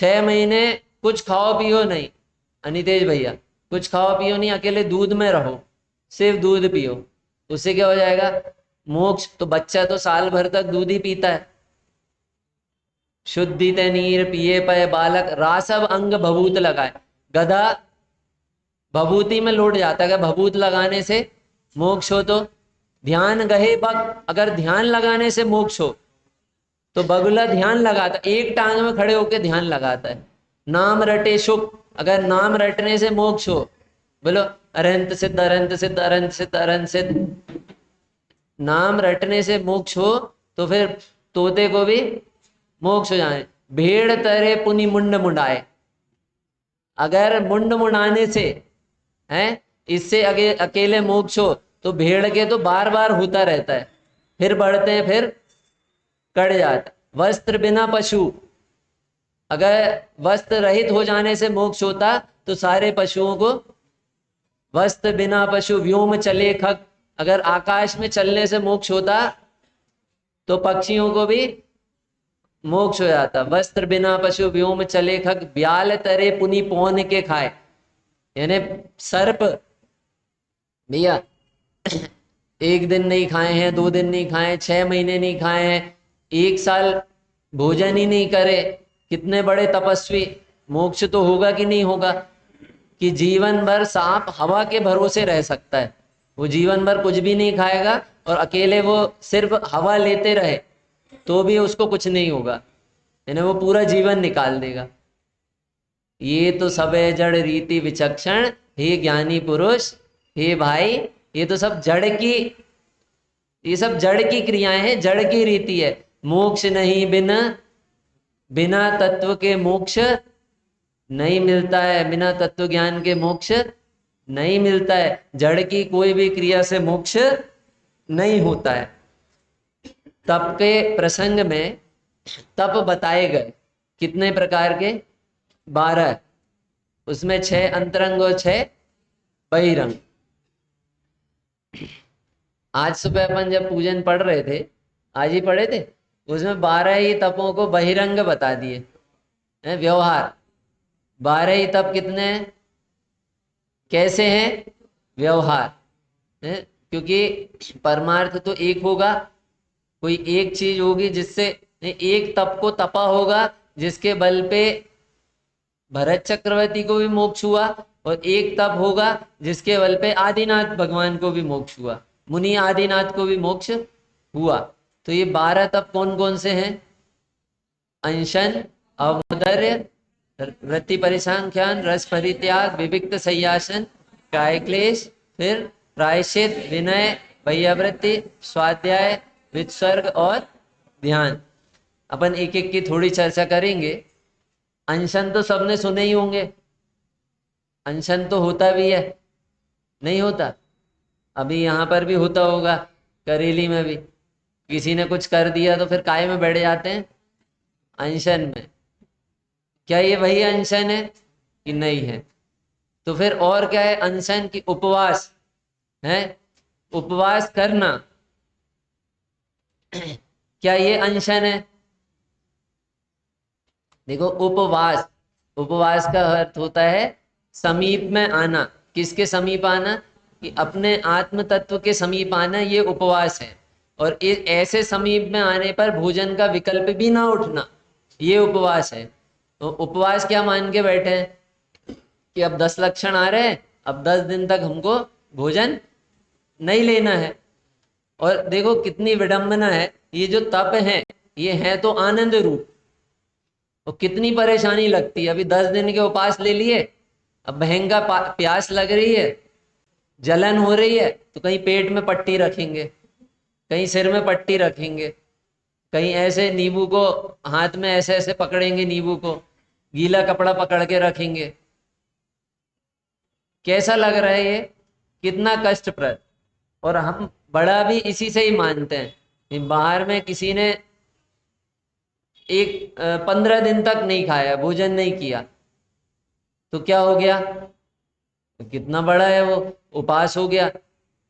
6 महीने कुछ खाओ पियो नहीं, अनितेश भैया, कुछ खाओ पियो नहीं, अकेले दूध में रहो, सिर्फ दूध पियो, उससे क्या हो जाएगा? मोक्ष। तो बच्चा तो साल भर तक दूध ही पीता है। शुद्धि ते नीर पिए पय बालक, रासव अंग भभूत लगाए। गधा भभूति में लौट जाता है, अगर भभूत लगाने से मोक्ष हो तो। ध्यान गहे बग, अगर ध्यान लगाने से मोक्ष हो तो बगुला ध्यान लगाता, एक टांग में खड़े होकर ध्यान लगाता है। नाम रटे सुख, अगर नाम रटने से मोक्ष हो, बोलो अरंत सिद्ध अरंत सिद्ध अरंत सिद्ध अरंत सिद्ध। नाम रटने से मोक्ष हो तो फिर तोते को भी मोक्ष हो जाए। भेड़ तरे पुनि मुंड मुंडाए, अगर मुंड मुंडाने से है, इससे अकेले मोक्ष हो तो भेड़ के तो बार बार होता रहता है, फिर बढ़ते हैं फिर कट जाता। वस्त्र बिना पशु, अगर वस्त्र रहित हो जाने से मोक्ष होता तो सारे पशुओं को, वस्त्र बिना पशु व्योम चले खग, अगर आकाश में चलने से मोक्ष होता तो पक्षियों को भी मोक्ष हो जाता। वस्त्र बिना पशु व्योम चले खग, ब्याल तरे पुनि पौन के खाए, यानी सर्प भैया एक दिन नहीं खाए हैं, 2 दिन नहीं खाए, 6 महीने नहीं खाए हैं, 1 साल भोजन ही नहीं करे, कितने बड़े तपस्वी, मोक्ष तो होगा कि नहीं होगा? कि जीवन भर सांप हवा के भरोसे रह सकता है, वो जीवन भर कुछ भी नहीं खाएगा और अकेले वो सिर्फ हवा लेते रहे तो भी उसको कुछ नहीं होगा, यानी वो पूरा जीवन निकाल देगा। ये तो सब है जड़ रीति विचक्षण, हे ज्ञानी पुरुष, हे भाई, ये तो सब जड़ की, ये सब जड़ की क्रियाएं हैं, जड़ की रीति है। मोक्ष नहीं बिना, बिना तत्व के मोक्ष नहीं मिलता है, बिना तत्व ज्ञान के मोक्ष नहीं मिलता है। जड़ की कोई भी क्रिया से मोक्ष नहीं होता है। तप के प्रसंग में तप बताए गए कितने प्रकार के? 12, उसमें 6 अंतरंग और 6 बहिरंग। आज सुबह अपन जब पूजन पढ़ रहे थे, आज ही पढ़े थे, उसमें 12 ही तपों को बहिरंग बता दिए हैं। व्यवहार 12 ही तप कितने हैं, कैसे हैं? व्यवहार है, क्योंकि परमार्थ तो एक होगा, कोई एक चीज होगी जिससे, एक तप को तपा होगा जिसके बल पे भरत चक्रवर्ती को भी मोक्ष हुआ, और एक तप होगा जिसके बल पे आदिनाथ भगवान को भी मोक्ष हुआ, मुनि आदिनाथ को भी मोक्ष हुआ। तो ये 12 तप कौन कौन से हैं? अनशन, अवोदर्य, वृत्ति परिसंख्यान, रस परित्याग, विविक्त संयासन, काय क्लेश, फिर प्रायश्चित, विनय, वैयावृत्ति, स्वाध्याय, वित्सर्ग और ध्यान। अपन एक एक की थोड़ी चर्चा करेंगे। अनशन तो सबने सुने ही होंगे, अनशन तो होता भी है, नहीं होता? अभी यहाँ पर भी होता होगा, करेली में भी किसी ने कुछ कर दिया तो फिर काय में बैठ जाते हैं? अनशन में। क्या ये वही अनशन है कि नहीं है? तो फिर और क्या है अनशन की? उपवास है, उपवास करना, क्या ये अनशन है? देखो उपवास, उपवास का अर्थ होता है समीप में आना। किसके समीप आना? कि अपने आत्म तत्व के समीप आना, ये उपवास है। और ऐसे समीप में आने पर भोजन का विकल्प भी ना उठना, ये उपवास है। तो उपवास क्या मान के बैठे हैं कि अब 10 लक्षण आ रहे हैं, अब 10 दिन तक हमको भोजन नहीं लेना है। और देखो कितनी विडंबना है, ये जो तप है ये है तो आनंद रूप, और कितनी परेशानी लगती है। अभी 10 दिन के उपास ले लिए, अब भयंकर प्यास लग रही है, जलन हो रही है, तो कहीं पेट में पट्टी रखेंगे, कहीं सिर में पट्टी रखेंगे, कहीं ऐसे नींबू को हाथ में ऐसे ऐसे पकड़ेंगे, नींबू को गीला कपड़ा पकड़ के रखेंगे। कैसा लग रहा है ये? कितना कष्टप्रद। और हम बड़ा भी इसी से ही मानते हैं। बाहर में किसी ने 15 दिन तक नहीं खाया, भोजन नहीं किया, तो क्या हो गया? कितना बड़ा है वो, उपास हो गया।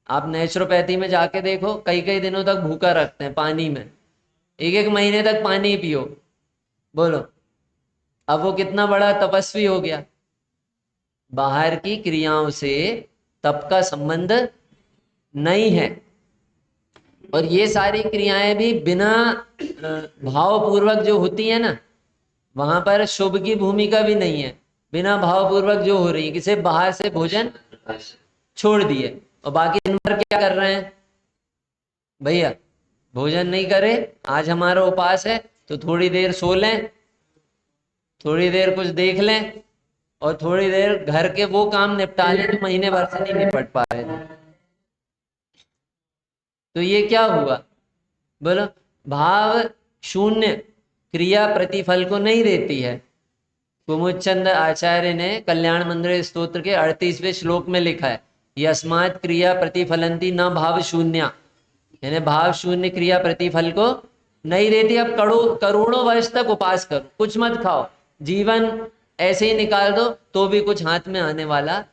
आप नेचुरोपैथी में जाके देखो, कई कई दिनों तक भूखा रखते हैं पानी में, 1 1 महीने तक पानी पियो, बोलो अब वो कितना बड़ा तपस्वी हो गया। बाहर की क्रियाओं से तप का संबंध नहीं है। और ये सारी क्रियाएं भी बिना भावपूर्वक जो होती है ना, वहां पर शुभ की भूमिका भी नहीं है। बिना भावपूर्वक जो हो रही है कि सिर्फ बाहर से भोजन छोड़ दिए और बाकी दिन भर क्या कर रहे हैं भैया, भोजन नहीं करे, आज हमारा उपास है तो थोड़ी देर सो लें, थोड़ी देर कुछ देख लें और थोड़ी देर घर के वो काम निपटा लें जो महीने भर से नहीं निपट पा रहे थे। तो ये क्या हुआ बोलो, भाव शून्य क्रिया प्रतिफल को नहीं देती है। कुमुदचंद आचार्य ने कल्याण मंदिर स्तोत्र के 38वें श्लोक में लिखा है, यस्मात् क्रिया प्रतिफलंती न भाव शून्य, यानी भाव शून्य क्रिया प्रतिफल को नहीं देती। अब करोड़ों वर्ष तक उपास करो, कुछ मत खाओ, जीवन ऐसे ही निकाल दो तो भी कुछ हाथ में आने वाला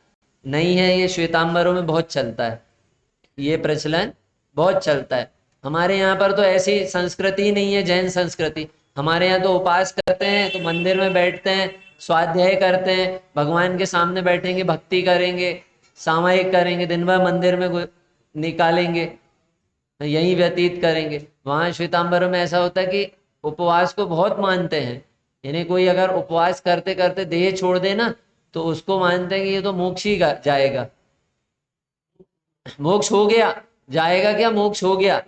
नहीं है। ये श्वेतांबरों में बहुत चलता है, ये प्रचलन बहुत चलता है। हमारे यहाँ पर तो ऐसी संस्कृति ही नहीं है, जैन संस्कृति। हमारे यहाँ तो उपास करते हैं तो मंदिर में बैठते हैं, स्वाध्याय करते हैं, भगवान के सामने बैठेंगे, भक्ति करेंगे, सामायिक करेंगे, दिन भर मंदिर में निकालेंगे, यही व्यतीत करेंगे। वहाँ श्वेतांबरों में ऐसा होता है कि उपवास को बहुत मानते हैं। यानी कोई अगर उपवास करते करते देह छोड़ दे ना, तो उसको मानते हैं कि ये तो मोक्ष ही जाएगा, मोक्ष हो गया, जाएगा क्या, मोक्ष हो गया।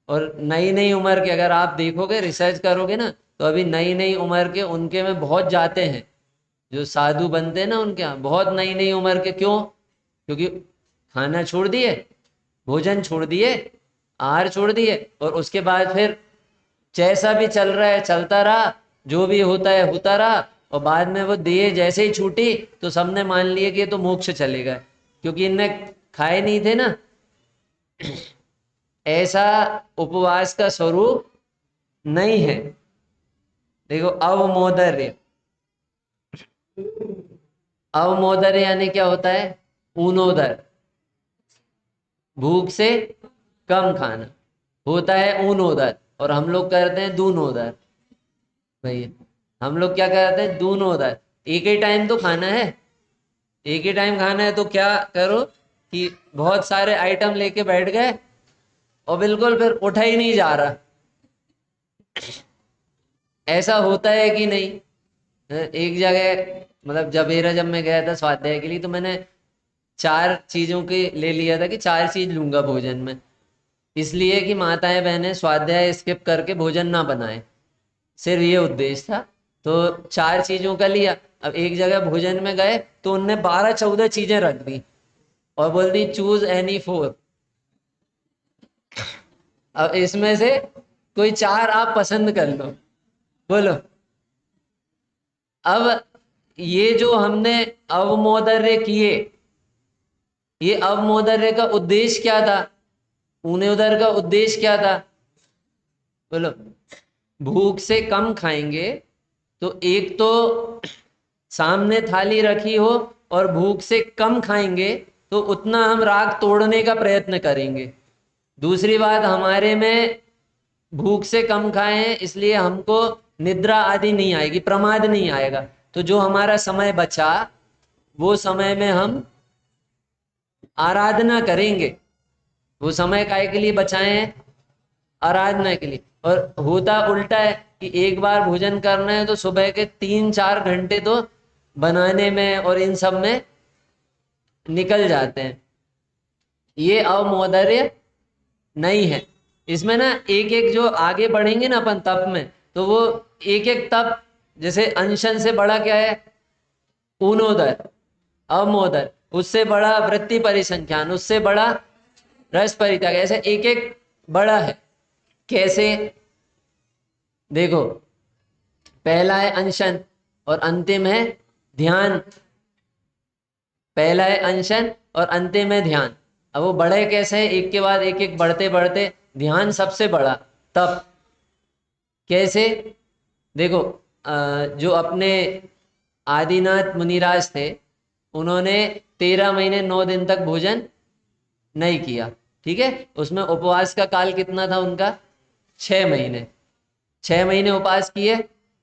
और नई नई उम्र के अगर आप देखोगे, रिसर्च करोगे ना, तो अभी नई नई उम्र के उनके में बहुत जाते हैं, जो साधु बनते हैं ना उनके यहाँ बहुत नई नई उम्र के। क्यों? क्योंकि खाना छोड़ दिए, भोजन छोड़ दिए, आहार छोड़ दिए, और उसके बाद फिर जैसा भी चल रहा है चलता रहा, जो भी होता है होता रहा, और बाद में वो देह जैसे ही छूटी तो सबने मान लिया कि ये तो मोक्ष चलेगा, क्योंकि इनने खाए नहीं थे ना। ऐसा उपवास का स्वरूप नहीं है। देखो, अवमोदर्य, अवमोदर्य यानी क्या होता है? ऊनोदर, भूख से कम खाना होता है ऊनोदर, और हम लोग करते हैं दूनोदर। भैया, हम लोग क्या करते हैं? दूनोदर। एक ही टाइम तो खाना है, एक ही टाइम खाना है, तो क्या करो कि बहुत सारे आइटम लेके बैठ गए और बिल्कुल फिर उठा ही नहीं जा रहा। ऐसा होता है कि नहीं? एक जगह मतलब जब मैं गया था स्वाध्याय के लिए, तो मैंने 4 चीजों के ले लिया था कि 4 चीज लूंगा भोजन में, इसलिए कि माताएं बहनें स्वाध्याय स्किप करके भोजन ना बनाए, सिर्फ ये उद्देश्य था। तो 4 चीजों का लिया। अब एक जगह भोजन में गए तो उनने 12-14 चीजें रख दी और बोल दी चूज एनी 4। अब इसमें से कोई 4 आप पसंद कर लो, बोलो। अब ये जो हमने अवमोदर्य किए, ये अवमोदर्य का उद्देश्य क्या था? ऊनोदर का उद्देश्य क्या था? बोलो। भूख से कम खाएंगे तो एक तो सामने थाली रखी हो, और भूख से कम खाएंगे तो उतना हम राग तोड़ने का प्रयत्न करेंगे। दूसरी बात, हमारे में भूख से कम खाएं इसलिए हमको निद्रा आदि नहीं आएगी, प्रमाद नहीं आएगा। तो जो हमारा समय बचा वो समय में हम आराधना करेंगे। वो समय काहे के लिए बचाए हैं? आराधना के लिए। और होता उल्टा है कि एक बार भोजन करना है तो सुबह के 3-4 घंटे तो बनाने में और इन सब में निकल जाते हैं। ये अवमोदर्य नहीं है। इसमें ना एक एक जो आगे बढ़ेंगे ना अपन तप में, तो वो एक एक तप, जैसे अनशन से बड़ा क्या है? ऊनोदर, अवमोदर, उससे बड़ा वृत्ति परिसंख्यान, उससे बड़ा रस परित्याग, ऐसे एक एक बड़ा है। कैसे? देखो, पहला है अनशन और अंतिम है ध्यान। पहला है अनशन और अंतिम है ध्यान। अब वो बड़े कैसे हैं? एक के बाद एक एक बढ़ते बढ़ते ध्यान सबसे बड़ा। तब कैसे? देखो, जो अपने आदिनाथ मुनिराज थे, उन्होंने 13 महीने 9 दिन तक भोजन नहीं किया, ठीक है। उसमें उपवास का काल कितना था उनका? 6 महीने। 6 महीने उपवास किए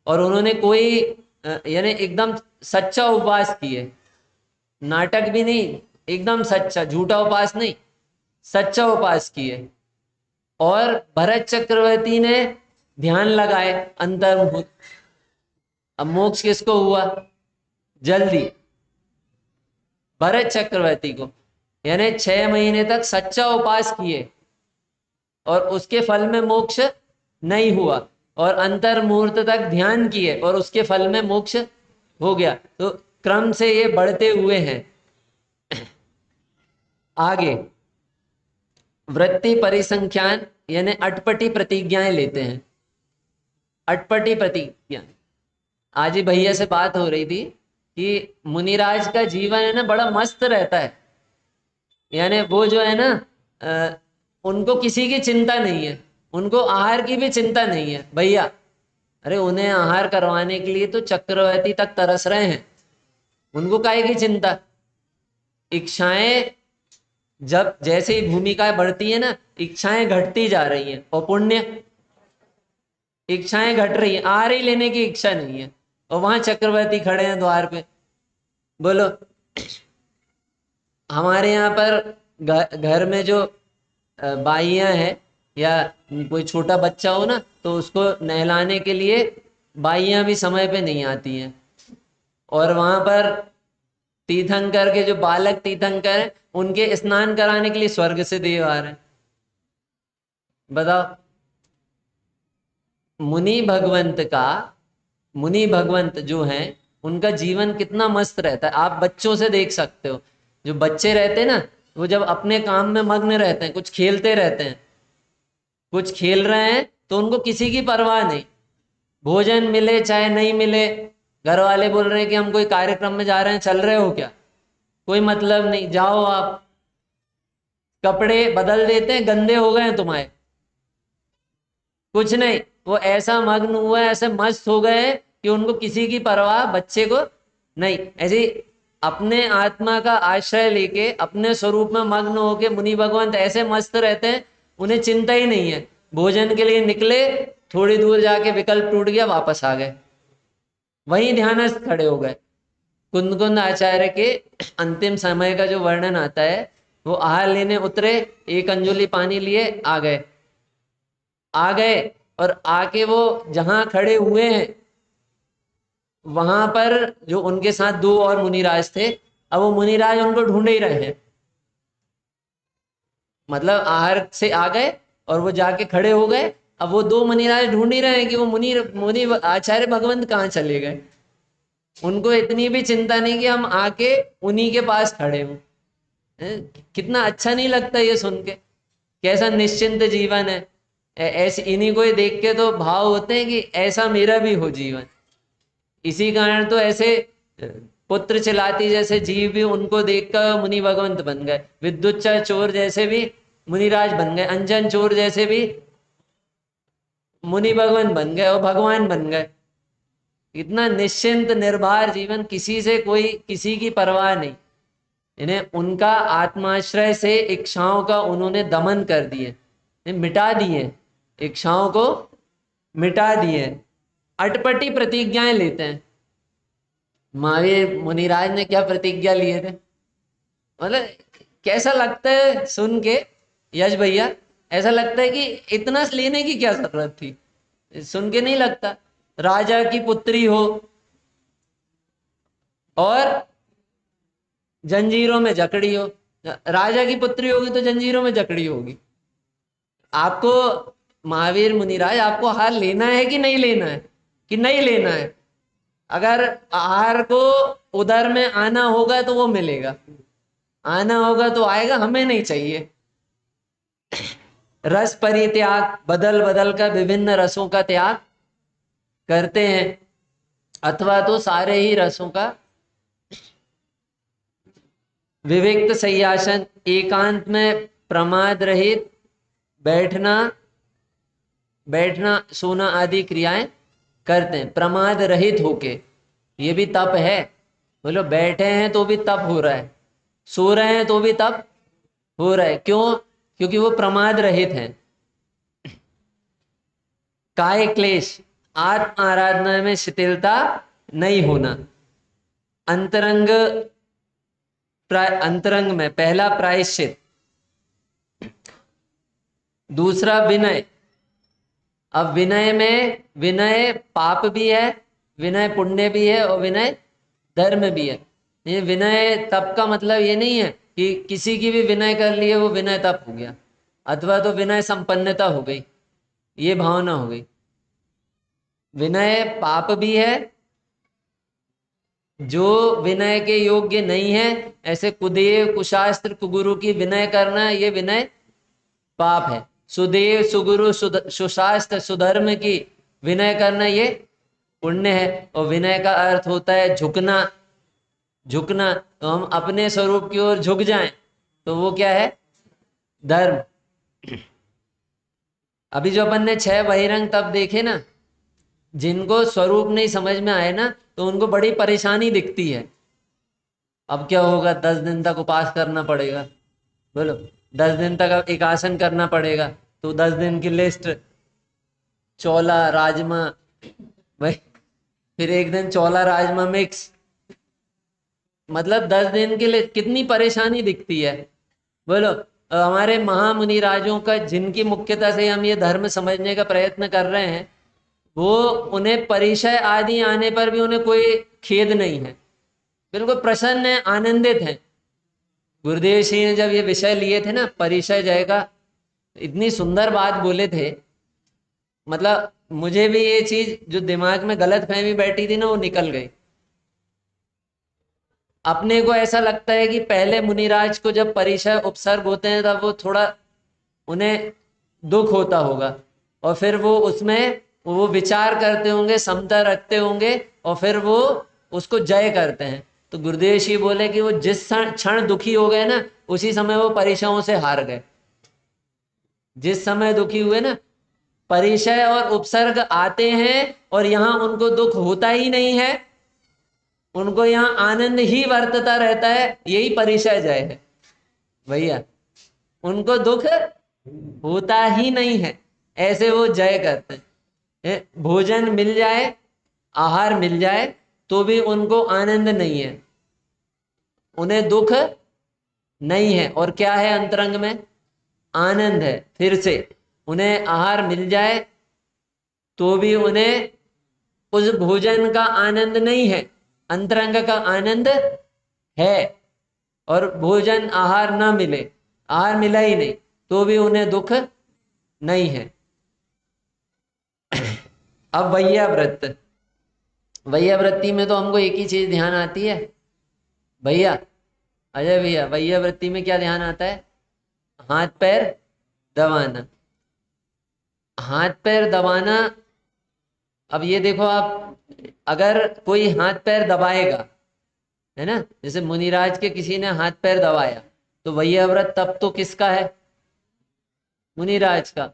और उन्होंने कोई यानी एकदम सच्चा उपवास किए, नाटक भी नहीं, एकदम सच्चा, झूठा उपवास नहीं, सच्चा उपवास किए। और भरत चक्रवर्ती ने ध्यान लगाए अंतर्मुख। अब मोक्ष किसको हुआ जल्दी? भरत चक्रवर्ती को। यानी 6 महीने तक सच्चा उपवास किए और उसके फल में मोक्ष नहीं हुआ, और अंतर मुहूर्त तक ध्यान किए और उसके फल में मोक्ष हो गया। तो क्रम से ये बढ़ते हुए हैं। आगे वृत्ति परिसंख्यान यानी अटपटी प्रतिज्ञाएं लेते हैं। अटपटी प्रतिज्ञा, आज ही भैया से बात हो रही थी कि मुनिराज का जीवन है ना बड़ा मस्त रहता है। यानी वो जो है ना उनको किसी की चिंता नहीं है, उनको आहार की भी चिंता नहीं है भैया। अरे उन्हें आहार करवाने के लिए तो चक्रवर्ती तक तरस रहे हैं, उनको काहे की चिंता। इच्छाएं जब जैसे ही भूमिकाएं बढ़ती है ना, इच्छाएं घटती जा रही हैं, और पुण्य इच्छाएं घट रही है, आहार ही लेने की इच्छा नहीं है। और वहां चक्रवर्ती खड़े हैं द्वार पे। बोलो, हमारे यहाँ पर घर में जो बाइयाँ हैं या कोई छोटा बच्चा हो ना, तो उसको नहलाने के लिए बाइयाँ भी समय पे नहीं आती हैं। और वहां पर तीर्थंकर के जो बालक तीर्थंकर हैं, उनके स्नान कराने के लिए स्वर्ग से देव आ रहे हैं। बताओ, मुनि भगवंत जो हैं उनका जीवन कितना मस्त रहता है। आप बच्चों से देख सकते हो, जो बच्चे रहते हैं ना, वो जब अपने काम में मग्न रहते हैं, कुछ खेलते रहते हैं, कुछ खेल रहे हैं, तो उनको किसी की परवाह नहीं। भोजन मिले चाहे नहीं मिले, घर वाले बोल रहे हैं कि हम कोई कार्यक्रम में जा रहे हैं, चल रहे हो क्या, कोई मतलब नहीं, जाओ आप। कपड़े बदल देते हैं, गंदे हो गए हैं तुम्हारे, कुछ नहीं। वो ऐसा मग्न हुआ है, ऐसे मस्त हो गए हैं कि उनको किसी की परवाह बच्चे को नहीं। ऐसे अपने आत्मा का आश्रय लेके अपने स्वरूप में मग्न होके मुनि भगवंत ऐसे मस्त रहते हैं, उन्हें चिंता ही नहीं है। भोजन के लिए निकले, थोड़ी दूर जाके विकल्प टूट गया, वापस आ गए, वहीं ध्यानस्थ खड़े हो गए। कुंद आचार्य के अंतिम समय का जो वर्णन आता है, वो आहार लेने उतरे, एक अंजुली पानी लिए आ गए, और आके वो जहां खड़े हुए हैं वहां पर जो उनके साथ 2 और मुनिराज थे, अब वो मुनिराज उनको ढूंढ ही रहे हैं। मतलब आहार से आ गए और वो जाके खड़े हो गए, अब वो 2 मुनिराज ढूंढ ही रहे हैं कि वो मुनि मुनि आचार्य भगवंत कहाँ चले गए। उनको इतनी भी चिंता नहीं कि हम आके उन्हीं के पास खड़े हों। कितना अच्छा नहीं लगता ये सुन के, कैसा निश्चिंत जीवन है। ऐसे इन्हीं को ही देख के तो भाव होते हैं कि ऐसा मेरा भी हो जीवन। इसी कारण तो ऐसे पुत्र चिलाती जैसे जीव भी उनको देखकर मुनि भगवंत बन गए, विद्युत चोर जैसे भी मुनिराज बन गए, अंजन चोर जैसे भी मुनि भगवंत बन गए और भगवान बन गए। इतना निश्चिंत निर्भर जीवन, किसी से कोई किसी की परवाह नहीं। इन्हें उनका आत्माश्रय से इच्छाओं का उन्होंने दमन कर दिए, मिटा दिए, इच्छाओं को मिटा दिए। अटपटी प्रतिज्ञाएं लेते हैं। महावीर मुनिराज ने क्या प्रतिज्ञा लिए थे, मतलब कैसा लगता है सुन के यश भैया, ऐसा लगता है कि इतना लेने की क्या जरूरत थी। सुन के नहीं लगता। राजा की पुत्री हो और जंजीरों में जकड़ी हो, राजा की पुत्री होगी तो जंजीरों में जकड़ी होगी। आपको महावीर मुनिराज, आपको हार लेना है कि नहीं लेना है, कि नहीं लेना है। अगर आहार को उदर में आना होगा तो वो मिलेगा, आना होगा तो आएगा, हमें नहीं चाहिए। रस परित्याग, बदल बदल कर विभिन्न रसों का त्याग करते हैं, अथवा तो सारे ही रसों का। विविक्त सय्यासन, एकांत में प्रमाद रहित बैठना सोना आदि क्रियाएं करते हैं, प्रमाद रहित होके। ये भी तप है। बोलो, बैठे हैं तो भी तप हो रहा है, सो रहे हैं तो भी तप हो रहा है। क्यों? क्योंकि वो प्रमाद रहित हैं। काय क्लेश, आत्म आराधना में शिथिलता नहीं होना। अंतरंग अंतरंग में पहला प्रायश्चित, दूसरा विनय। अब विनय में, विनय पाप भी है, विनय पुण्य भी है, और विनय धर्म भी है। ये विनय तप का मतलब ये नहीं है कि किसी की भी विनय कर लिए वो विनय तप हो गया, अथवा तो विनय संपन्नता हो गई, ये भावना हो गई। विनय पाप भी है, जो विनय के योग्य नहीं है, ऐसे कुदेव कुशास्त्र कुगुरु की विनय करना, ये विनय पाप है। सुदेव सुगुरु सुशास्त्र सुधर्म की विनय करना, ये पुण्य है। और विनय का अर्थ होता है झुकना। झुकना, तो हम अपने स्वरूप की ओर झुक जाएं तो वो क्या है? धर्म। अभी जो अपन ने 6 बहिरंग तप देखे ना, जिनको स्वरूप नहीं समझ में आए ना, तो उनको बड़ी परेशानी दिखती है। अब क्या होगा? 10 दिन तक उपवास करना पड़ेगा, बोलो। 10 दिन तक एक आसन करना पड़ेगा, तो 10 दिन की लिस्ट, चौला राजमा, भाई, फिर एक दिन चौला राजमा मिक्स, मतलब 10 दिन के लिए कितनी परेशानी दिखती है, बोलो। हमारे महामुनि राजों का, जिनकी मुख्यता से हम ये धर्म समझने का प्रयत्न कर रहे हैं, वो, उन्हें परिचय आदि आने पर भी उन्हें कोई खेद नहीं है, बिल्कुल प्रसन्न है, आनंदित है। गुरुदेव सिंह ने जब ये विषय लिए थे ना, परिचय जय का, इतनी सुंदर बात बोले थे, मतलब मुझे भी ये चीज जो दिमाग में गलत फहमी बैठी थी ना, वो निकल गई। अपने को ऐसा लगता है कि पहले मुनिराज को जब परिचय उपसर्ग होते हैं तब वो थोड़ा, उन्हें दुख होता होगा, और फिर वो उसमें वो विचार करते होंगे, समता रखते होंगे, और फिर वो उसको जय करते हैं। तो गुरुदेव जी बोले कि वो जिस क्षण दुखी हो गए ना, उसी समय वो परिचयों से हार गए। जिस समय दुखी हुए ना, परिचय और उपसर्ग आते हैं और यहां उनको दुख होता ही नहीं है, उनको यहाँ आनंद ही वर्तता रहता है, यही परिचय जय है भैया। उनको दुख होता ही नहीं है, ऐसे वो जय करते हैं। भोजन मिल जाए, आहार मिल जाए, तो भी उनको आनंद नहीं है, उन्हें दुख नहीं है। और क्या है अंतरंग में? आनंद है। फिर से उन्हें आहार मिल जाए तो भी उन्हें उस भोजन का आनंद नहीं है, अंतरंग का आनंद है। और भोजन आहार ना मिले, आहार मिला ही नहीं, तो भी उन्हें दुख नहीं है। अब वैया व्रत, वैया वृत्ति में तो हमको एक ही चीज ध्यान आती है भैया, अजय भैया, वैया वृत्ति में क्या ध्यान आता है? हाथ पैर दबाना। हाथ पैर दबाना। अब ये देखो आप, अगर कोई हाथ पैर दबाएगा, है ना, जैसे मुनिराज के किसी ने हाथ पैर दबाया, तो वैया व्रत तब तो किसका है? मुनिराज का।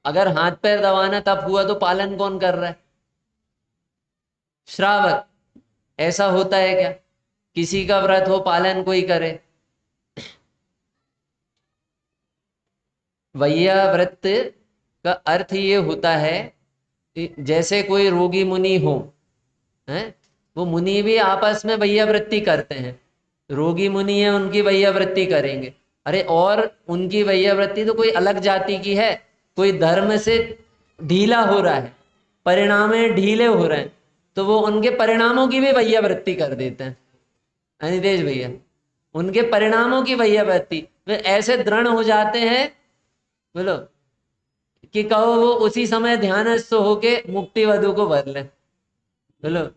अगर हाथ पैर दबाना तब हुआ, तो पालन कौन कर रहा है? श्रावक। ऐसा होता है क्या? किसी का व्रत हो, पालन कोई करे? वैया व्रत का अर्थ ये होता है कि जैसे कोई रोगी मुनि हो, हैं, वो मुनि भी आपस में वैया वृत्ति करते हैं। रोगी मुनि है, उनकी वैया वृत्ति करेंगे। अरे, और उनकी वैया वृत्ति तो कोई अलग जाति की है, कोई धर्म से ढीला हो रहा है, परिणाम ढीले हो रहे हैं, तो वो उनके परिणामों की भी वैया वृत्ति कर देते हैं। अनितेश भैया, उनके परिणामों की वैया वृत्ति वे ऐसे दृढ़ हो जाते हैं, बोलो, कि कहो वो उसी समय ध्यानस्थ होके मुक्ति वधु को वर ले, बोलो।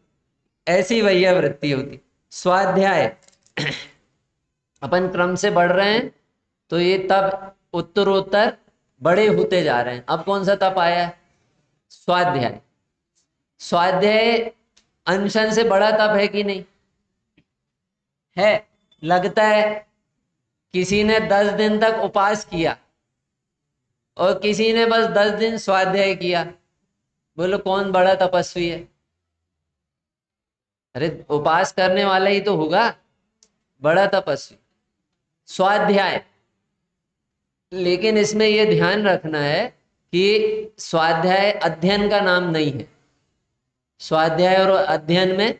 ऐसी वैया वृत्ति होती। स्वाध्याय, अपन क्रम से बढ़ रहे हैं, तो ये तब उत्तरोत्तर बड़े होते जा रहे हैं। अब कौन सा तप आया है? स्वाध्याय। स्वाध्याय अनशन से बड़ा तप है कि नहीं? है। लगता है किसी ने 10 दिन तक उपवास किया और किसी ने बस 10 दिन स्वाध्याय किया, बोलो कौन बड़ा तपस्वी है? अरे, उपवास करने वाला ही तो होगा बड़ा तपस्वी। स्वाध्याय। लेकिन इसमें यह ध्यान रखना है कि स्वाध्याय अध्ययन का नाम नहीं है। स्वाध्याय और अध्ययन में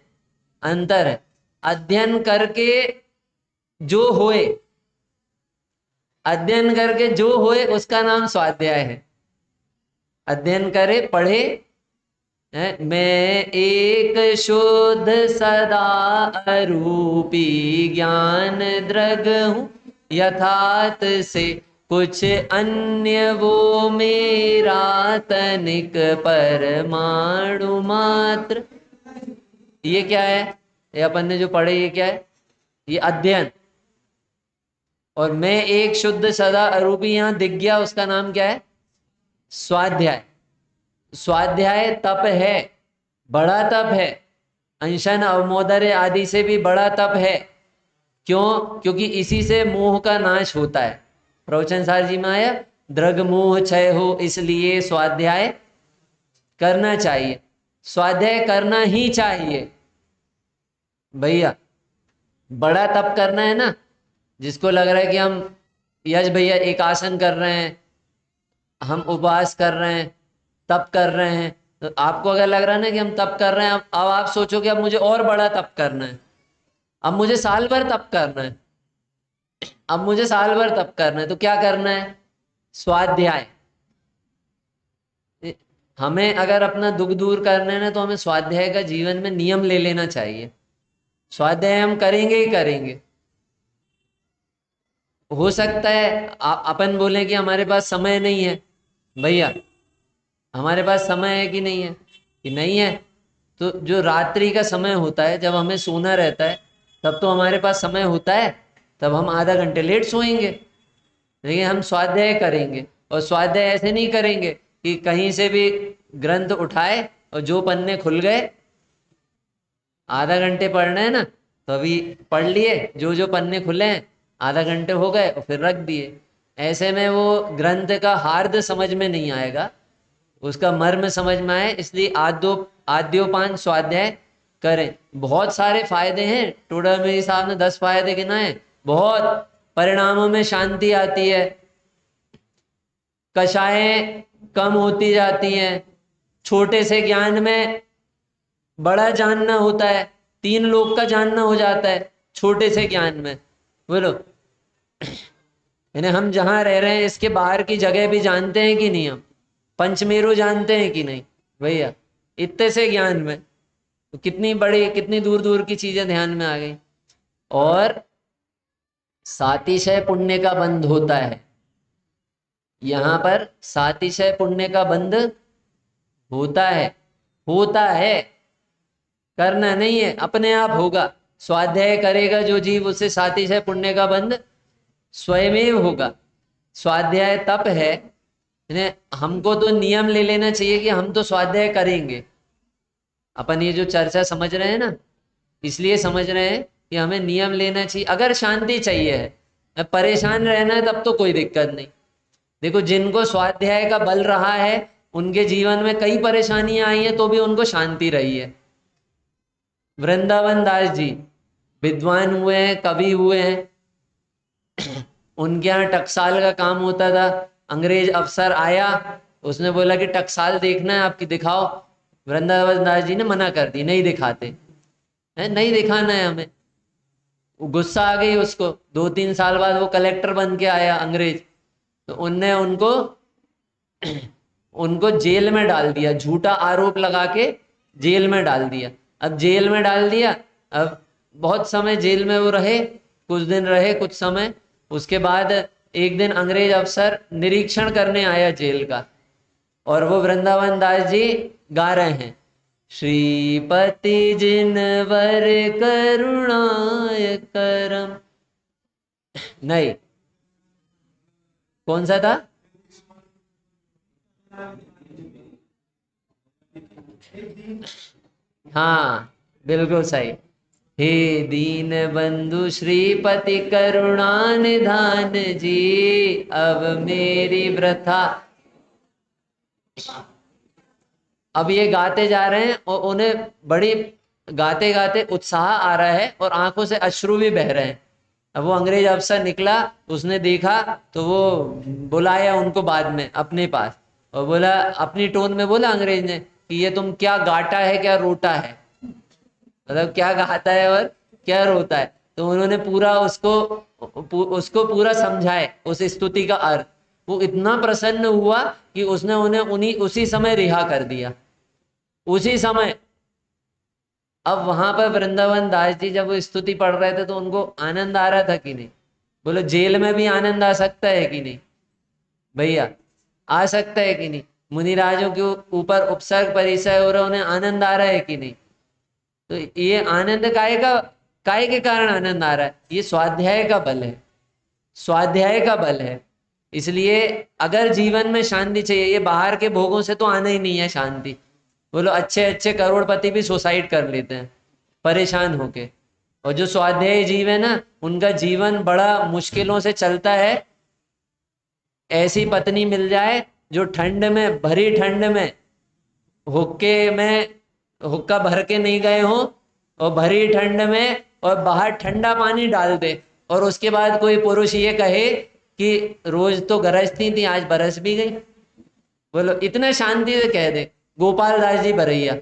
अंतर है। अध्ययन करके जो होए, अध्ययन करके जो होए उसका नाम स्वाध्याय है। अध्ययन करे, पढ़े, मैं एक शुद्ध सदा अरूपी ज्ञान द्रग हूँ यथार्थ से कुछ अन्य वो मेरा तनिक परमाणु मात्र। ये क्या है? ये अपन ने जो पढ़े ये क्या है? ये अध्ययन। और मैं एक शुद्ध सदा अरूपी यहां दिख गया, उसका नाम क्या है? स्वाध्याय। स्वाध्याय तप है, बड़ा तप है, अनशन अवमोदर्य आदि से भी बड़ा तप है। क्यों? क्योंकि इसी से मोह का नाश होता है। प्रवचन सार जी में आया, द्रग मोह क्षय हो इसलिए स्वाध्याय करना चाहिए। स्वाध्याय करना ही चाहिए भैया। बड़ा तप करना है ना, जिसको लग रहा है कि हम यश भैया एक आसन कर रहे हैं, हम उपवास कर रहे हैं, तप कर रहे हैं, तो आपको अगर लग रहा है ना कि हम तप कर रहे हैं, अब आप सोचो कि अब मुझे और बड़ा तप करना है, अब मुझे साल भर तप करना है, अब मुझे साल भर तप करना है, तो क्या करना है? स्वाध्याय। हमें अगर अपना दुख दूर करना है ना, तो हमें स्वाध्याय का जीवन में नियम ले लेना चाहिए। स्वाध्याय हम करेंगे ही करेंगे। हो सकता है अपन बोले कि हमारे पास समय नहीं है। भैया हमारे पास समय है कि नहीं है? कि नहीं है। तो जो रात्रि का समय होता है, जब हमें सोना रहता है, तब तो हमारे पास समय होता है, तब हम आधा घंटे लेट सोएंगे। लेकिन हम स्वाध्याय करेंगे, और स्वाध्याय ऐसे नहीं करेंगे कि कहीं से भी ग्रंथ उठाए और जो पन्ने खुल गए, आधा घंटे पढ़ना है ना तो अभी पढ़ लिए, जो जो पन्ने खुले हैं आधा घंटे हो गए और फिर रख दिए। ऐसे में वो ग्रंथ का हार्द समझ में नहीं आएगा, उसका मर्म समझ में आए, इसलिए आद्योपान स्वाध्याय करें। बहुत सारे फायदे हैं, टोडरमल साहब ने 10 फायदे गिनाए। बहुत परिणामों में शांति आती है, कषायें कम होती जाती हैं, छोटे से ज्ञान में बड़ा जानना होता है, 3 लोक का जानना हो जाता है छोटे से ज्ञान में। बोलो, यानी हम जहाँ रह रहे हैं इसके बाहर की जगह भी जानते हैं कि नहीं? हम पंचमेरु जानते हैं कि नहीं भैया? इतने से ज्ञान में तो कितनी बड़ी, कितनी दूर दूर की चीजें ध्यान में आ गई। और सातिशय पुण्य का बंध होता है, यहाँ पर सातिशय पुण्य का बंध होता है। होता है, करना नहीं है, अपने आप होगा। स्वाध्याय करेगा जो जीव, उसे सातिशय पुण्य का बंध स्वयमेव होगा। स्वाध्याय तप है, हमको तो नियम ले लेना चाहिए कि हम तो स्वाध्याय करेंगे। अपन ये जो चर्चा समझ रहे हैं ना, इसलिए समझ रहे हैं कि हमें नियम लेना चाहिए। अगर शांति चाहिए है, परेशान रहना है, तब तो कोई दिक्कत नहीं। देखो, जिनको स्वाध्याय का बल रहा है उनके जीवन में कई परेशानियां आई हैं, तो भी उनको शांति रही है। वृंदावन दास जी विद्वान हुए हैं, कवि हुए हैं, उनके यहाँ टकसाल का काम होता था। अंग्रेज अफसर आया, उसने बोला कि टकसाल देखना है आपकी, दिखाओ। वृंदावन दास जी ने मना कर दी, नहीं दिखाते हैं, नहीं दिखाना है हमें। गुस्सा आ गई उसको। 2-3 साल बाद वो कलेक्टर बन के आया अंग्रेज, तो उनने उनको जेल में डाल दिया, झूठा आरोप लगा के जेल में डाल दिया। अब जेल में डाल दिया, अब बहुत समय जेल में वो रहे, कुछ दिन रहे, कुछ समय। उसके बाद एक दिन अंग्रेज अफसर निरीक्षण करने आया जेल का, और वो वृंदावन दास जी गा रहे हैं, श्रीपति जिनवर करुणाय करम। नहीं, कौन सा था? हाँ बिल्कुल सही। हे दीन बंधु श्रीपति करुणा निधान जी, अब मेरी वृथा। अब ये गाते जा रहे हैं और उन्हें बड़ी गाते गाते उत्साह आ रहा है और आंखों से अश्रु भी बह रहे हैं। अब वो अंग्रेज अफसर निकला, उसने देखा तो वो बुलाया उनको बाद में अपने पास, और बोला, अपनी टोन में बोला अंग्रेज ने कि ये तुम क्या गाटा है क्या रोटा है, मतलब क्या गाता है और क्या रोता है। तो उन्होंने पूरा उसको पूरा समझाए उस स्तुति का अर्थ। वो इतना प्रसन्न हुआ कि उसने उन्हें उसी समय रिहा कर दिया, उसी समय। अब वहां पर वृंदावन दास जी जब वो स्तुति पढ़ रहे थे तो उनको आनंद आ रहा था कि नहीं? बोलो जेल में भी आनंद आ सकता है कि नहीं भैया? आ सकता है कि नहीं? मुनिराजों के ऊपर उपसर्ग परिचय हो रहा है, उन्हें आनंद आ रहा है कि नहीं? तो ये आनंद काय के कारण आनंद आ रहा है? ये स्वाध्याय का बल है, स्वाध्याय का बल है। इसलिए अगर जीवन में शांति चाहिए, ये बाहर के भोगों से तो आना ही नहीं है शांति। बोलो अच्छे अच्छे करोड़पति भी सुसाइड कर लेते हैं परेशान होके, और जो स्वाध्यायी जीव है ना उनका जीवन बड़ा मुश्किलों से चलता है। ऐसी पत्नी मिल जाए जो ठंड में, भरी ठंड में हुक्के में हुक्का भर के नहीं गए हो, और भरी ठंड में और बाहर ठंडा पानी डाल दे, और उसके बाद कोई पुरुष ये कहे कि रोज तो गरजती थी आज बरस भी गई। बोलो इतना शांति से कह दे गोपाल दास जी बरैया,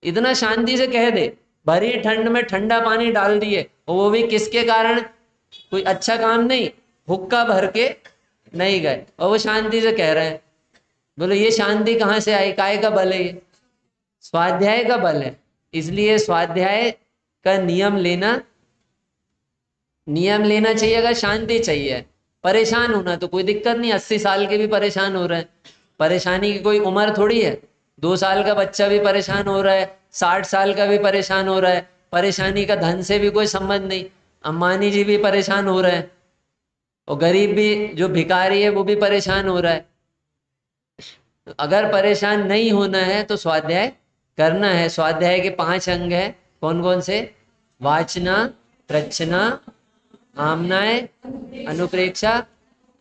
इतना शांति से कह दे, भरी ठंड में ठंडा पानी डाल दिए, और वो भी किसके कारण? कोई अच्छा काम नहीं, हुक्का भर के नहीं गए, और वो शांति से कह रहे हैं। बोलो ये शांति कहाँ से आई? काय का बल है ये? स्वाध्याय का बल है। इसलिए स्वाध्याय का नियम लेना चाहिए। अगर शांति चाहिए, परेशान होना तो कोई दिक्कत नहीं, 80 साल के भी परेशान हो रहे हैं, परेशानी की कोई उम्र थोड़ी है। 2 साल का बच्चा भी परेशान हो रहा है, 60 साल का भी परेशान हो रहा है। परेशानी का धन से भी कोई संबंध नहीं, अंबानी जी भी परेशान हो रहे हैं, और गरीब भी जो भिखारी है वो भी परेशान हो रहा है। अगर परेशान नहीं होना है तो स्वाध्याय करना है। स्वाध्याय के 5 अंग है, कौन कौन से? वाचना, रचना, आमनाय, अनुप्रेक्षा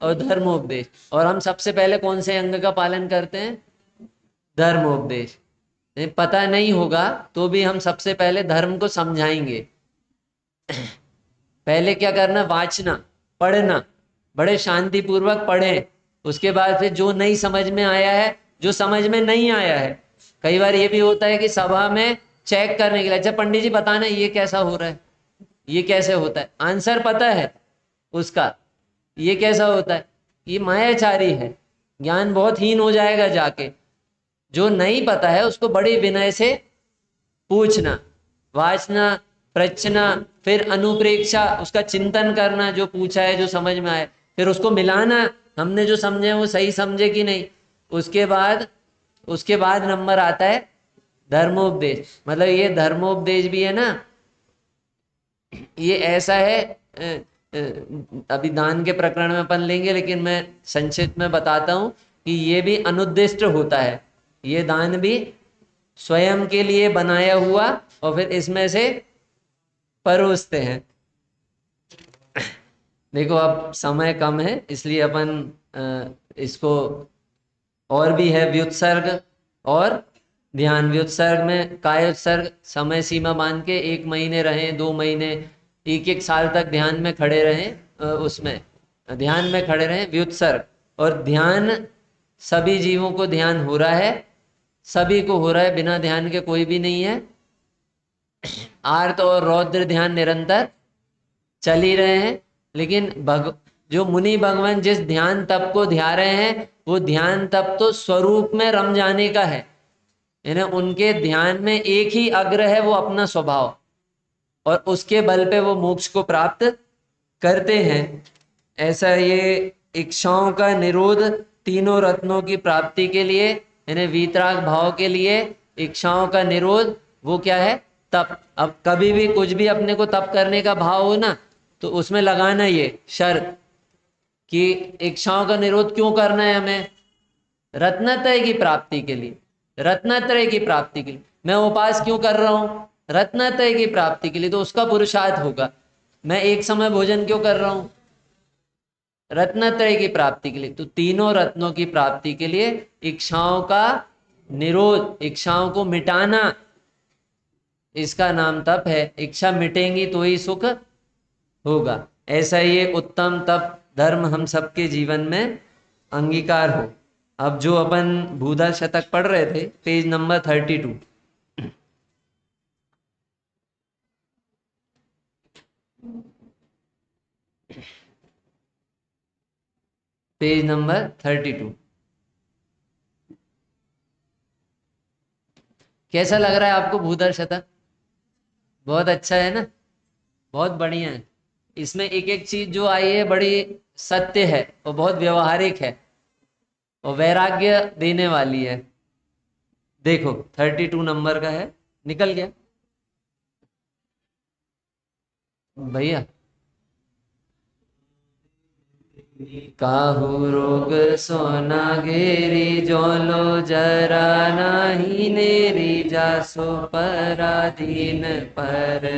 और धर्मोपदेश। और हम सबसे पहले कौन से अंग का पालन करते हैं? धर्मोपदेश। पता नहीं होगा तो भी हम सबसे पहले धर्म को समझाएंगे। पहले क्या करना? वाचना, पढ़ना, बड़े शांतिपूर्वक पढ़ें। उसके बाद फिर जो नहीं समझ में आया है, जो समझ में नहीं आया है, कई बार ये भी होता है कि सभा में चेक करने के लिए, अच्छा पंडित जी बताना ये कैसा हो रहा है, ये कैसे होता है, आंसर पता है उसका, ये कैसा होता है, ये मायाचारी है, ज्ञान बहुत हीन हो जाएगा जाके। जो नहीं पता है उसको बड़ी विनय से पूछना, वाचना, प्रचना, फिर अनुप्रेक्षा, उसका चिंतन करना, जो पूछा है जो समझ में आए, फिर उसको मिलाना, हमने जो समझे वो सही समझे कि नहीं। उसके बाद नंबर आता है धर्मोपदेश। मतलब ये धर्मोपदेश भी है ना, ये ऐसा है, अभी दान के प्रकरण में अपन लेंगे, लेकिन मैं संक्षिप्त में बताता हूं कि ये भी अनुद्दिष्ट होता है। ये दान भी स्वयं के लिए बनाया हुआ, और फिर इसमें से परोसते हैं। देखो अब समय कम है इसलिए अपन इसको, और भी है व्युत्सर्ग और ध्यान। व्युत्सर्ग में काय उत्सर्ग, समय सीमा बांध के 1 महीने रहें, 2 महीने, 1 साल तक ध्यान में खड़े रहें, उसमें ध्यान में खड़े रहें, व्युत्सर्ग। और ध्यान सभी जीवों को ध्यान हो रहा है, सभी को हो रहा है, बिना ध्यान के कोई भी नहीं है। आर्त और रौद्र ध्यान निरंतर चल ही रहे हैं, लेकिन जो मुनि भगवान जिस ध्यान तप को ध्या रहे हैं, वो ध्यान तप तो स्वरूप में रम जाने का है। यानी उनके ध्यान में एक ही अग्र है, वो अपना स्वभाव, और उसके बल पे वो मोक्ष को प्राप्त करते हैं। ऐसा ये इच्छाओं का निरोध तीनों रत्नों की प्राप्ति के लिए, यानी वीतराग भाव के लिए इच्छाओं का निरोध, वो क्या है? तप। अब कभी भी कुछ भी अपने को तप करने का भाव हो ना, तो उसमें लगाना ये शर्त कि इच्छाओं का निरोध क्यों करना है हमें? रत्नत्रय की प्राप्ति के लिए, रत्नत्रय की प्राप्ति के लिए। मैं उपास क्यों कर रहा हूं? रत्नत्रय की प्राप्ति के लिए, तो उसका पुरुषार्थ होगा। मैं एक समय भोजन क्यों कर रहा हूं? रत्नत्रय की प्राप्ति के लिए। तो तीनों रत्नों की प्राप्ति के लिए इच्छाओं का निरोध, इच्छाओं को मिटाना, इसका नाम तप है। इच्छा मिटेंगी तो ही सुख होगा। ऐसा ये उत्तम तप धर्म हम सबके जीवन में अंगीकार हो। अब जो अपन भूधर शतक पढ़ रहे थे, पेज नंबर 32। Page number 32। कैसा लग रहा है आपको भूधर शतक? बहुत अच्छा है ना, बहुत बढ़िया है। इसमें एक एक चीज जो आई है बड़ी सत्य है और बहुत व्यवहारिक है और वैराग्य देने वाली है। देखो 32 नंबर का है, निकल गया भैया। काहू रोग सोना घेरी, जोलो जरा नाही नेरी, जासो पराधीन पर।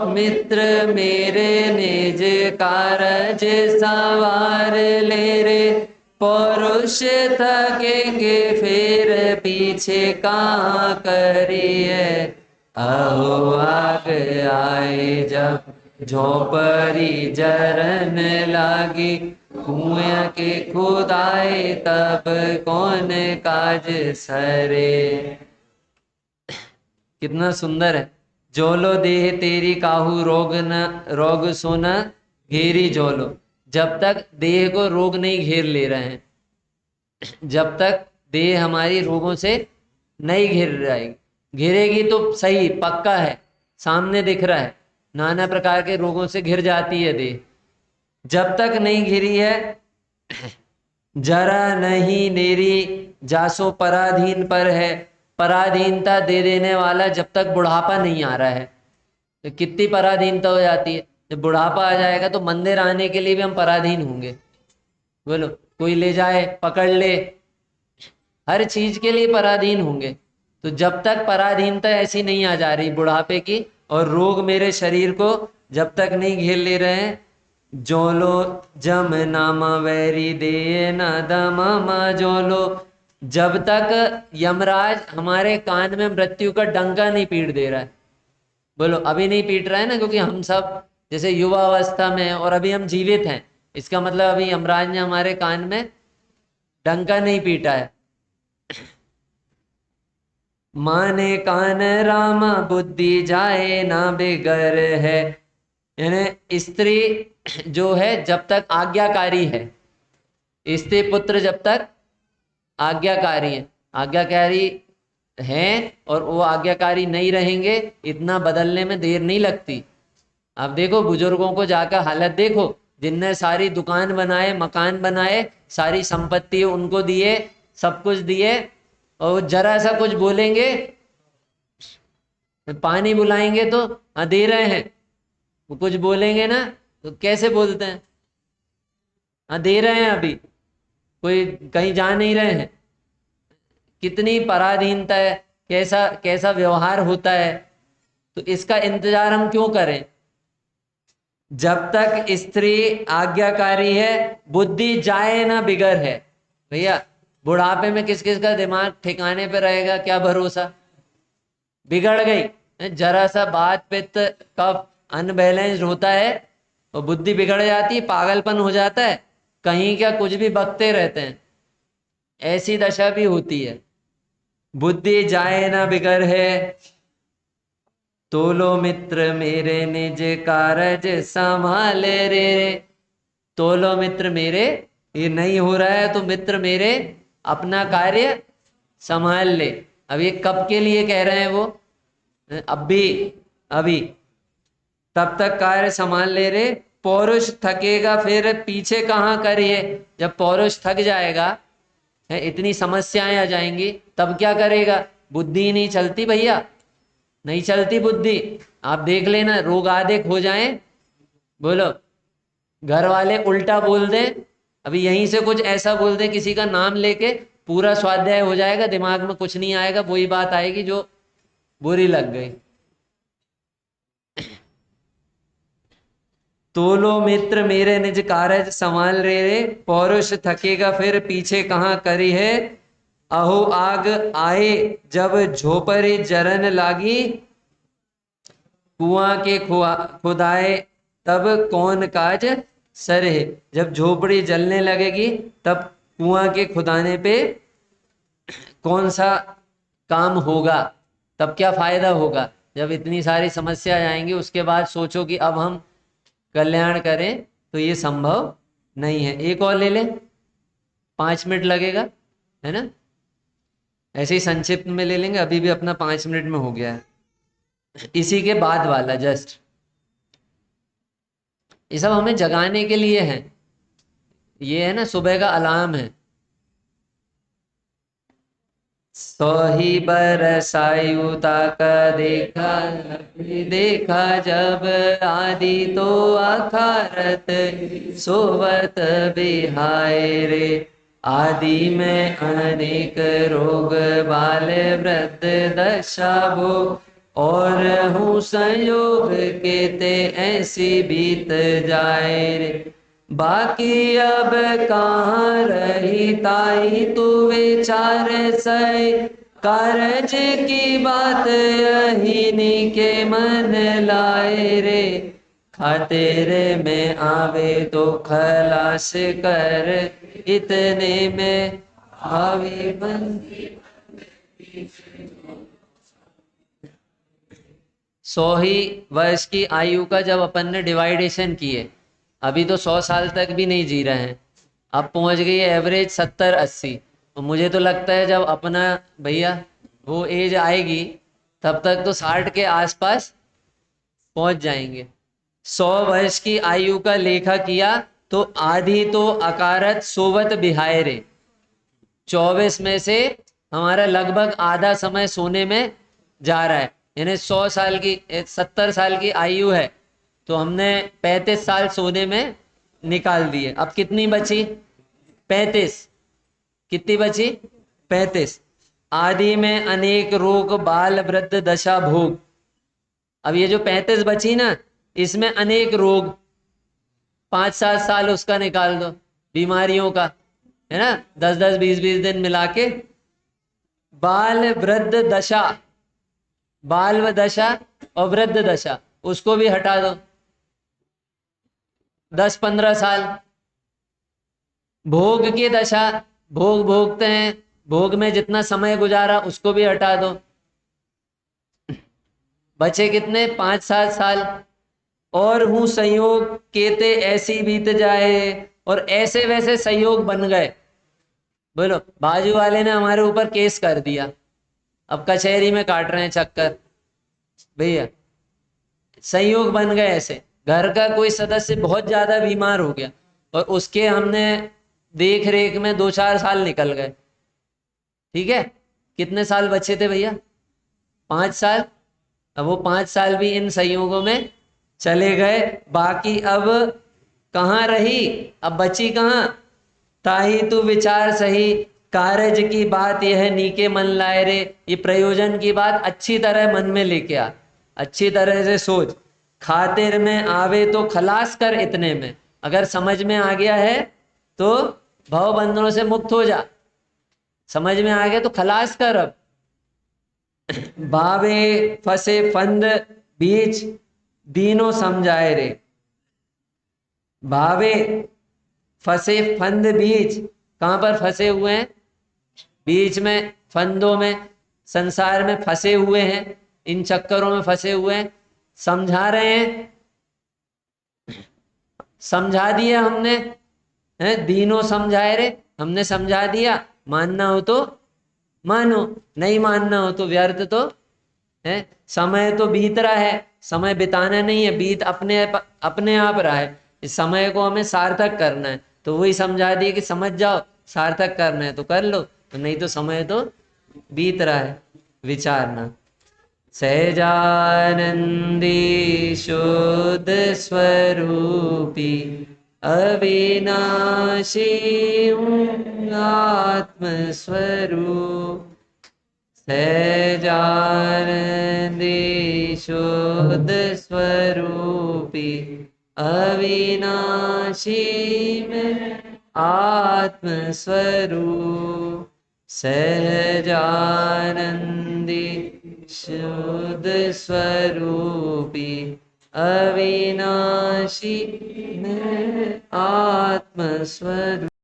मित्र मेरे निज कारज सवार ले रे, पौरुष थकेंगे फिर पीछे कहाँ करिए। अहो आग आए जब झोपड़ी जरन लागी, कुएं के खुदाए तब कौन काज सरे। कितना सुंदर है। जोलो देह तेरी काहू रोग न रोग सोना घेरी जोलो। जब तक देह को रोग नहीं घेर ले रहे हैं, जब तक देह हमारी रोगों से नहीं घिर जाएगी, घिरेगी तो सही पक्का है, सामने दिख रहा है, नाना प्रकार के रोगों से घिर जाती है देह। जब तक नहीं घिरी है, जरा नहीं नेरी, जासो पराधीन पर है। पराधीनता दे देने वाला जब तक बुढ़ापा नहीं आ रहा है। तो कितनी पराधीनता हो जाती है, जब बुढ़ापा आ जाएगा तो मंदिर आने के लिए भी हम पराधीन होंगे। बोलो, कोई ले जाए पकड़ ले, हर चीज के लिए पराधीन होंगे। तो जब तक पराधीनता ऐसी नहीं आ जा रही बुढ़ापे की, और रोग मेरे शरीर को जब तक नहीं घेर ले रहे हैं, जोलो जम नामा वैरी दे न दमा जोलो। जब तक यमराज हमारे कान में मृत्यु का डंका नहीं पीट दे रहा है। बोलो, अभी नहीं पीट रहा है ना, क्योंकि हम सब जैसे युवा अवस्था में हैं और अभी हम जीवित हैं, इसका मतलब अभी यमराज ने हमारे कान में डंका नहीं पीटा है। माने कान रामा बुद्धि जाए ना बेगर है। यानी स्त्री जो है जब तक आज्ञाकारी है, स्त्री पुत्र जब तक आज्ञाकारी है, आज्ञाकारी हैं और वो आज्ञाकारी नहीं रहेंगे, इतना बदलने में देर नहीं लगती। आप देखो बुजुर्गों को जाकर हालत देखो, जिनने सारी दुकान बनाए, मकान बनाए, सारी संपत्ति उनको दिए, सब कुछ दिए, और वो जरा सा कुछ बोलेंगे, पानी बुलाएंगे तो हाँ दे रहे हैं, वो कुछ बोलेंगे ना तो कैसे बोलते हैं, हाँ दे रहे हैं, अभी कोई कहीं जा नहीं रहे हैं। कितनी पराधीनता है, कैसा कैसा व्यवहार होता है। तो इसका इंतजार हम क्यों करें? जब तक स्त्री आज्ञाकारी है, बुद्धि जाए ना बिगड़ है। भैया, बुढ़ापे में किस किस का दिमाग ठिकाने पे रहेगा, क्या भरोसा। बिगड़ गई, जरा सा बात पित्त कफ अनबैलेंस्ड होता है और बुद्धि बिगड़ जाती है, पागलपन हो जाता है, कहीं क्या कुछ भी बकते रहते हैं, ऐसी दशा भी होती है। बुद्धि जाए ना बिगड़ है, तोलो मित्र मेरे निज कारज संभाले रे। तोलो मित्र मेरे, ये नहीं हो रहा है तो मित्र मेरे अपना कार्य संभाल ले। अब ये कब के लिए कह रहे हैं वो? अब भी, अभी तब तक कार्य संभाल ले रे। पौरुष थकेगा फिर पीछे कहाँ करिए। जब पौरुष थक जाएगा, है इतनी समस्याएं आ जाएंगी, तब क्या करेगा? बुद्धि नहीं चलती भैया, नहीं चलती बुद्धि। आप देख लेना, रोग आदिक हो जाएं, बोलो घर वाले उल्टा बोल दें, अभी यहीं से कुछ ऐसा बोल दें किसी का नाम लेके, पूरा स्वाध्याय हो जाएगा, दिमाग में कुछ नहीं आएगा, वही बात आएगी जो बुरी लग गई। तोलो मित्र मेरे निज कारज संभाल रे, पौरुष थकेगा फिर पीछे कहाँ करी है। अहो आग आए जब झोपड़ी जरन लागी, कुआं के खुदाए तब कौन काज सरे। जब झोपड़ी जलने लगेगी तब कुआं के खुदाने पे कौन सा काम होगा, तब क्या फायदा होगा। जब इतनी सारी समस्या आएंगी उसके बाद सोचो कि अब हम कल्याण करें, तो ये संभव नहीं है। एक और ले लें, 5 मिनट लगेगा, है ना। ऐसे ही संक्षिप्त में ले लेंगे, अभी भी अपना 5 मिनट में हो गया है। इसी के बाद वाला जस्ट, ये सब हमें जगाने के लिए है। ये है ना, सुबह का अलार्म है। सोही बरसायुता का देखा, देखा जब आदि तो अखारत, सोवत बिहाय रे। आदि में अनेक रोग बाल वृद्ध दशा भो, और हूँ संयोग के ते ऐसी बीत जाए रे। बाकी अब कहाँ रही ताई तू विचार सही, कारज की बात यही नी के मन लाए रे। खातेरे में आवे तो खलास कर, इतने में आवे बंदी। 100 ही वर्ष की आयु का जब अपन ने डिवाइडेशन किए, अभी तो 100 साल तक भी नहीं जी रहे हैं, अब पहुंच गई है एवरेज 70-80। तो मुझे तो लगता है जब अपना भैया वो एज आएगी तब तक तो 60 के आसपास पहुंच जाएंगे। 100 वर्ष की आयु का लेखा किया तो आधी तो अकारत सोवत बिहाय रे। 24 में से हमारा लगभग आधा समय सोने में जा रहा है। यानी 100 साल की 70 साल की आयु है तो हमने 35 साल सोने में निकाल दिए। अब कितनी बची? 35। कितनी बची? 35। आदि में अनेक रोग बाल वृद्ध दशा भोग। अब ये जो 35 बची ना, इसमें अनेक रोग 5-7 साल उसका निकाल दो, बीमारियों का, है ना, 10-10 20-20 दिन मिला के। बाल वृद्ध दशा, बाल व दशा और वृद्ध दशा उसको भी हटा दो, 10-15 साल। भोग की दशा, भोग भोगते हैं, भोग में जितना समय गुजारा उसको भी हटा दो, बचे कितने? 5-7 साल। और हूँ संयोग केते ऐसी बीत जाए, और ऐसे वैसे संयोग बन गए। बोलो, बाजू वाले ने हमारे ऊपर केस कर दिया, अब कचहरी में काट रहे हैं चक्कर। भैया संयोग बन गए ऐसे, घर का कोई सदस्य बहुत ज्यादा बीमार हो गया और उसके हमने देख रेख में 2-4 साल निकल गए। ठीक है, कितने साल बचे थे भैया? 5 साल। अब वो 5 साल भी इन संयोगों में चले गए। बाकी अब कहाँ रही? अब बची कहाँ? ताही तू विचार सही, कारज की बात यह नीके मन लाए रे। ये प्रयोजन की बात अच्छी तरह मन में लेके आ, अच्छी तरह से सोच। खातिर में आवे तो खलास कर, इतने में अगर समझ में आ गया है तो भव बंधनों से मुक्त हो जा। समझ में आ गया तो खलास कर। अब बावे फंसे फंद बीच, दीनों समझाए रे। भावे फंसे फंद बीच, कहां पर फंसे हुए हैं? बीच में, फंदों में, संसार में फंसे हुए हैं, इन चक्करों में फंसे हुए हैं। समझा रहे हैं, समझा दिया हमने, है दीनों समझाए रे, हमने समझा दिया। मानना हो तो मानो, नहीं मानना हो तो व्यर्थ। तो है, समय तो बीत रहा है, समय बिताना नहीं है, बीत अपने आप रहा है। इस समय को हमें सार्थक करना है, तो वही समझा दिए कि समझ जाओ, सार्थक करना है तो कर लो, तो नहीं तो समय तो बीत रहा है, विचारना। सहजानंदी शुद्ध स्वरूपी, अविनाशी आत्म स्वरूप। सहजानंदी शुद्ध स्वरूपी, अविनाशी में आत्मस्वरूप सहजानंदी शुद्ध स्वरूपी अविनाशी में आत्मस्वरूप।